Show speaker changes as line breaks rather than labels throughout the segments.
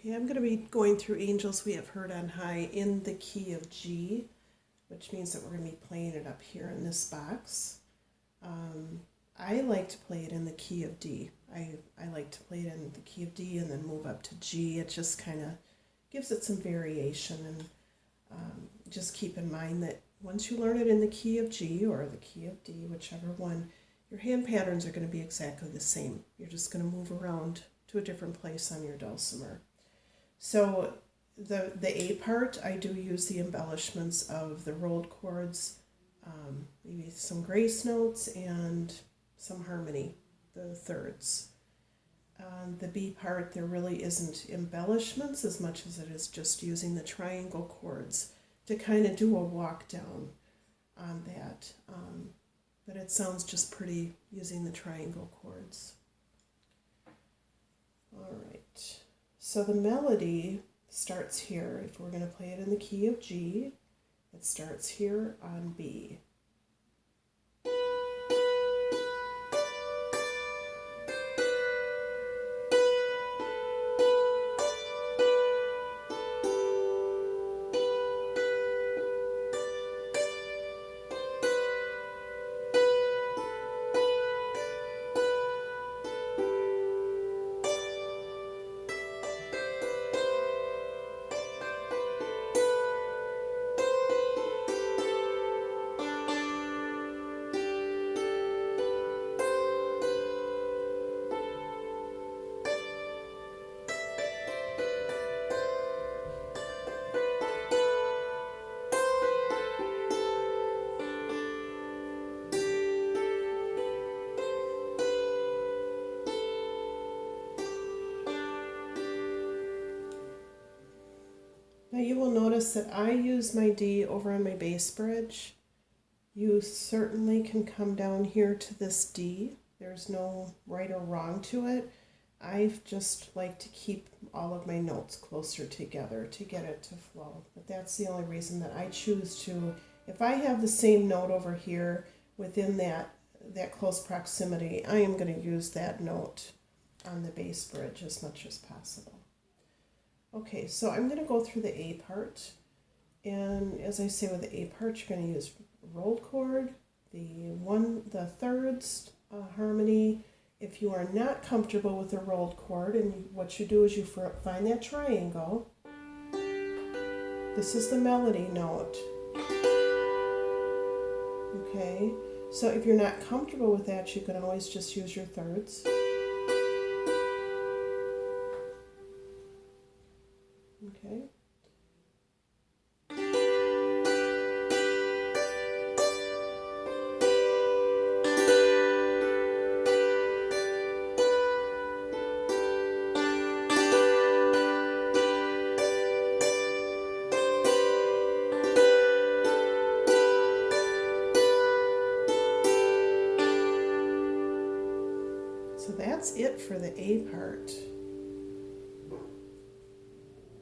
Okay, I'm going to be going through Angels We Have Heard on High in the key of G, which means that we're going to be playing it up here in this box. I like to play it in the key of D. I like to play it in the key of D and then move up to G. It just kind of gives it some variation, and just keep in mind that once you learn it in the key of G or the key of D, whichever one, your hand patterns are going to be exactly the same. You're just going to move around to a different place on your dulcimer. So the A part, I do use the embellishments of the rolled chords, maybe some grace notes and some harmony, the thirds. The B part, there really isn't embellishments as much as it is just using the triangle chords to kind of do a walk down on that. But it sounds just pretty using the triangle chords. All right. So the melody starts here. If we're going to play it in the key of G, it starts here on B. Now you will notice that I use my D over on my bass bridge. You certainly can come down here to this D. There's no right or wrong to it. I just like to keep all of my notes closer together to get it to flow. But that's the only reason that I choose to. If I have the same note over here within that close proximity, I am going to use that note on the bass bridge as much as possible. Okay, so I'm going to go through the A part, and as I say with the A part, you're going to use rolled chord, the thirds harmony. If you are not comfortable with the rolled chord, and what you do is you find that triangle. This is the melody note. Okay, so if you're not comfortable with that, you can always just use your thirds. Okay. So that's it for the A part.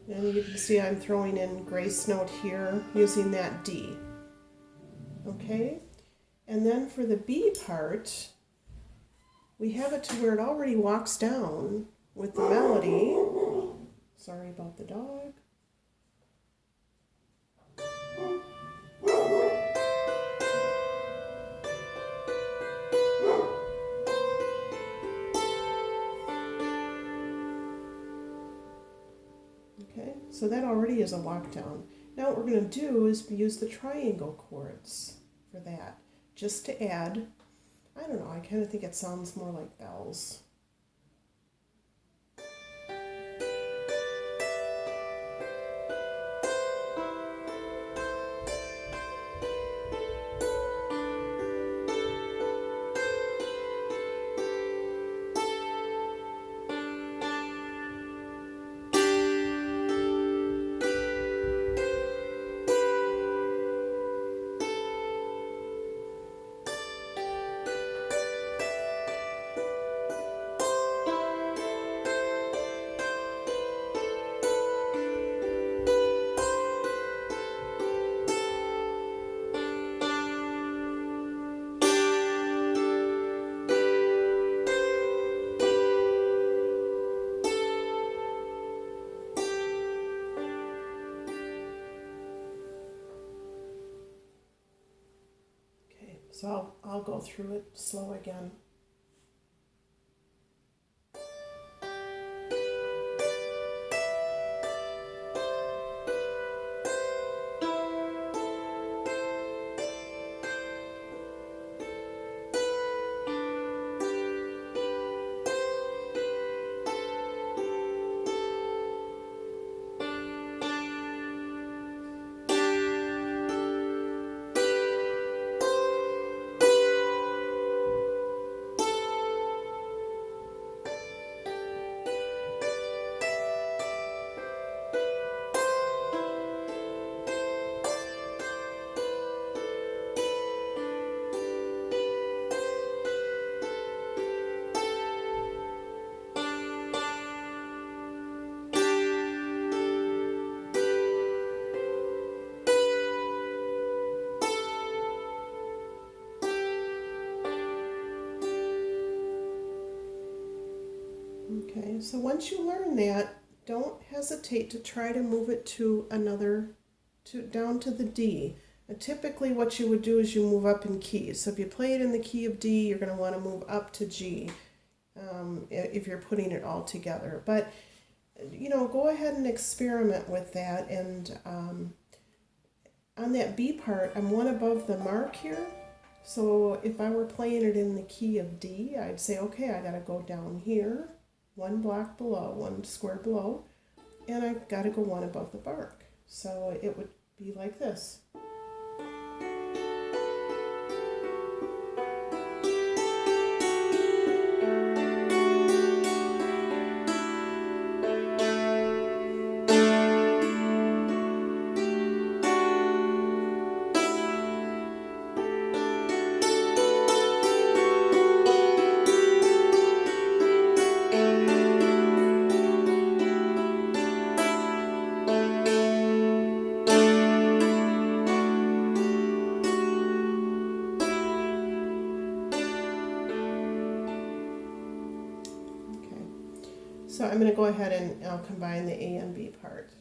And you can see I'm throwing in grace note here using that D. Okay? And then for the B part, we have it to where it already walks down with the melody. Sorry about the dog. Okay, so that already is a walk down. Now what we're going to do is use the triangle chords for that, just to add, I don't know, I kind of think it sounds more like bells. So I'll go through it slow again. Okay, so once you learn that, don't hesitate to try to move it to down to the D. And typically what you would do is you move up in keys. So if you play it in the key of D, you're going to want to move up to G if you're putting it all together. But, go ahead and experiment with that. And on that B part, I'm one above the mark here. So if I were playing it in the key of D, I'd say, okay, I got to go down here, one block below, one square below, and I've got to go one above the bark. So it would be like this. So I'm going to go ahead and I'll combine the A and B part.